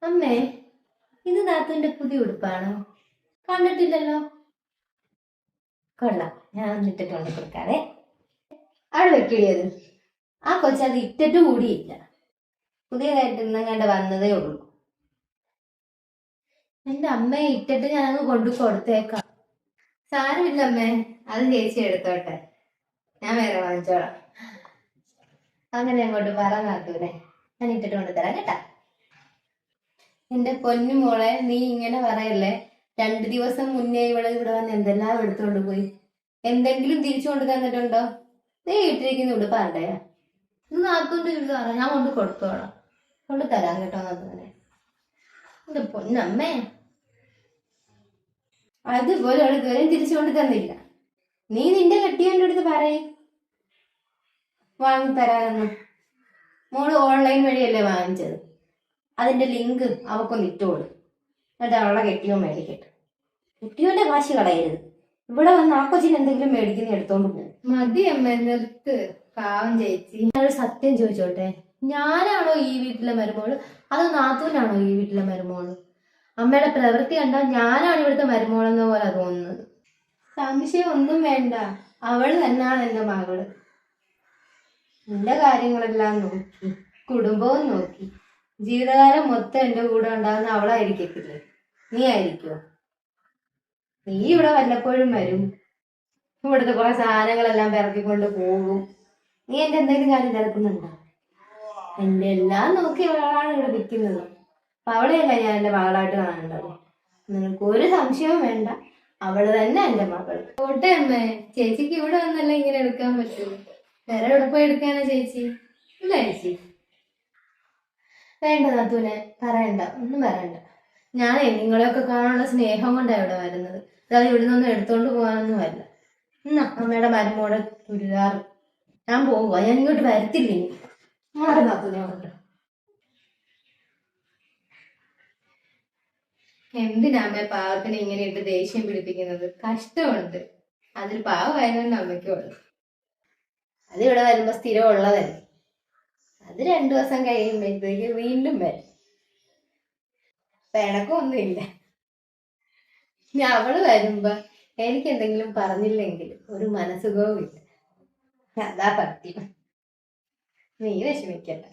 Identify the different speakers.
Speaker 1: അമ്മേ, ഇത് നാത്തുവിന്റെ പുതിയ ഉടുപ്പാണോ? കണ്ടിട്ടില്ലല്ലോ. കൊള്ളാം, ഞാൻ ഒന്നിട്ടിട്ട് കൊണ്ട് കൊടുക്കാതെ. അവിടെ വെക്കിയത് ആ കൊച്ചത് ഇട്ടിട്ട് കൂടിയില്ല. പുതിയതായിട്ട് ഇന്നും കണ്ട് വന്നതേ ഉള്ളൂ. എന്റെ അമ്മയെ ഇട്ടിട്ട് ഞാനങ്ങ് കൊണ്ടു കൊടുത്തേക്കാം. സാരമില്ല അമ്മേ, അത് ചേച്ചി എടുത്തോട്ടെ, ഞാൻ വേറെ വാങ്ങിച്ചോളാം. അങ്ങനെ അങ്ങോട്ട് പറ നാത്തൂനെ, ഞാൻ ഇട്ടിട്ട് കൊണ്ടുതരാം കേട്ടാ. എന്റെ പൊന്നു മോളെ, നീ ഇങ്ങനെ പറയല്ലേ. 2 ദിവസം മുന്നേ ഇവിടെ വന്ന് എന്തെല്ലാം എടുത്തോണ്ട് പോയി. എന്തെങ്കിലും തിരിച്ചു കൊണ്ട് തന്നിട്ടുണ്ടോ? നീ ഇട്ടിരിക്കുന്ന ഉടുപ്പാണ്ടയാ. ഇത് നാത്തൂന്റെ ചുരിദാറാ, ഞാൻ കൊണ്ട് കൊടുത്തോളാം. കൊണ്ട് തരാം കേട്ടോ നാത്തൂനെ. എന്റെ പൊന്നമ്മേ, അതുപോലെ അവൾ ഇതുവരെയും തിരിച്ചു കൊണ്ട് തന്നില്ല. നീ നിന്റെ കെട്ടിയവന്റെ അടുത്ത് പറയും വാങ്ങിത്തരാമെന്ന്. മോള് ഓൺലൈൻ വഴിയല്ലേ വാങ്ങിച്ചത്, അതിന്റെ ലിങ്ക് അവക്കൊന്ന് ഇട്ടോളൂ. എന്നിട്ട് അവളെ കെട്ടിയോ മേടിക്കട്ടെ. കെട്ടിയോന്റെ കാശ് കളയരുത്. ഇവിടെ വന്ന് ആ കൊച്ചിന് എന്തെങ്കിലും മേടിക്കുന്ന എടുത്തോണ്ട് പോകും. മതി അമ്മ, നിർത്ത്. പാവം ചേച്ചി. ഞാനൊരു സത്യം ചോദിച്ചോട്ടെ, ഞാനാണോ ഈ വീട്ടിലെ മരുമോള്, അതോ നാത്തൂനാണോ ഈ വീട്ടിലെ മരുമോള്? അമ്മയുടെ പ്രവൃത്തി കണ്ടാൽ ഞാനാണ് ഇവിടുത്തെ മരുമോളെന്ന പോലെ തോന്നുന്നത്. സംശയം ഒന്നും വേണ്ട, അവള് തന്നെയാണ് എന്റെ മകള്. എന്റെ കാര്യങ്ങളെല്ലാം നോക്കി, കുടുംബവും നോക്കി, ജീവിതകാലം മൊത്തം എന്റെ കൂടെ ഉണ്ടാകുന്ന അവളായിരിക്കത്തില്ലേ? നീ ആയിരിക്കുമോ? നീ ഇവിടെ വല്ലപ്പോഴും വരും, ഇവിടുത്തെ കുറെ സാധനങ്ങളെല്ലാം പിറക്കിക്കൊണ്ട് പോകും. നീ എന്റെ എന്തെങ്കിലും കാര്യം തിരക്കുന്നുണ്ടോ? എന്റെ എല്ലാം നോക്കി അവളാണ് ഇവിടെ നിൽക്കുന്നത്. അപ്പൊ അവളെയല്ല ഞാൻ എന്റെ മകളായിട്ട് കാണേണ്ടത്. നിനക്ക് ഒരു സംശയവും വേണ്ട, അവള് തന്നെ എന്റെ മകൾ. ഓട്ടെ അമ്മേ, ചേച്ചിക്ക് ഇവിടെ വന്നല്ലേ ഇങ്ങനെ എടുക്കാൻ പറ്റൂ. വേറെ എവിടെ പോയി എടുക്കാനാ ചേച്ചി? ഇല്ല ചേച്ചി. വേണ്ട നാത്തൂനെ, പറയണ്ട, ഒന്നും പറയണ്ട. ഞാനേ നിങ്ങളെയൊക്കെ കാണാനുള്ള സ്നേഹം കൊണ്ടാണ് ഇവിടെ വരുന്നത്. അതായത് ഇവിടെ നിന്നൊന്നും എടുത്തോണ്ട് പോകാനൊന്നുമല്ല. എന്നാ അമ്മയുടെ മരുമോടെ ചുരിദാർ. ഞാൻ പോകുക, ഞാൻ ഇങ്ങോട്ട് വരത്തില്ലേ. മാറി നാത്തൂനെ കൊണ്ട്. എന്തിനാ അമ്മ പാവത്തിന് ഇങ്ങനെ ഇട്ട് ദേഷ്യം പിടിപ്പിക്കുന്നത്? കഷ്ടമുണ്ട്. അതിൽ പാവമായതുകൊണ്ട് അമ്മയ്ക്കുള്ളു. അതിവിടെ വരുമ്പോ സ്ഥിരം ഉള്ളതല്ലേ. അത് 2 ദിവസം കഴിയുമ്പോഴത്തേക്ക് വീണ്ടും വരും. പിണക്കമൊന്നുമില്ല. ഇനി അവള് വരുമ്പോ എനിക്ക് എന്തെങ്കിലും പറഞ്ഞില്ലെങ്കിൽ ഒരു മനസുഖവും ഇല്ല. അതാ പറ്റി. നീ വിഷമിക്കണ്ട.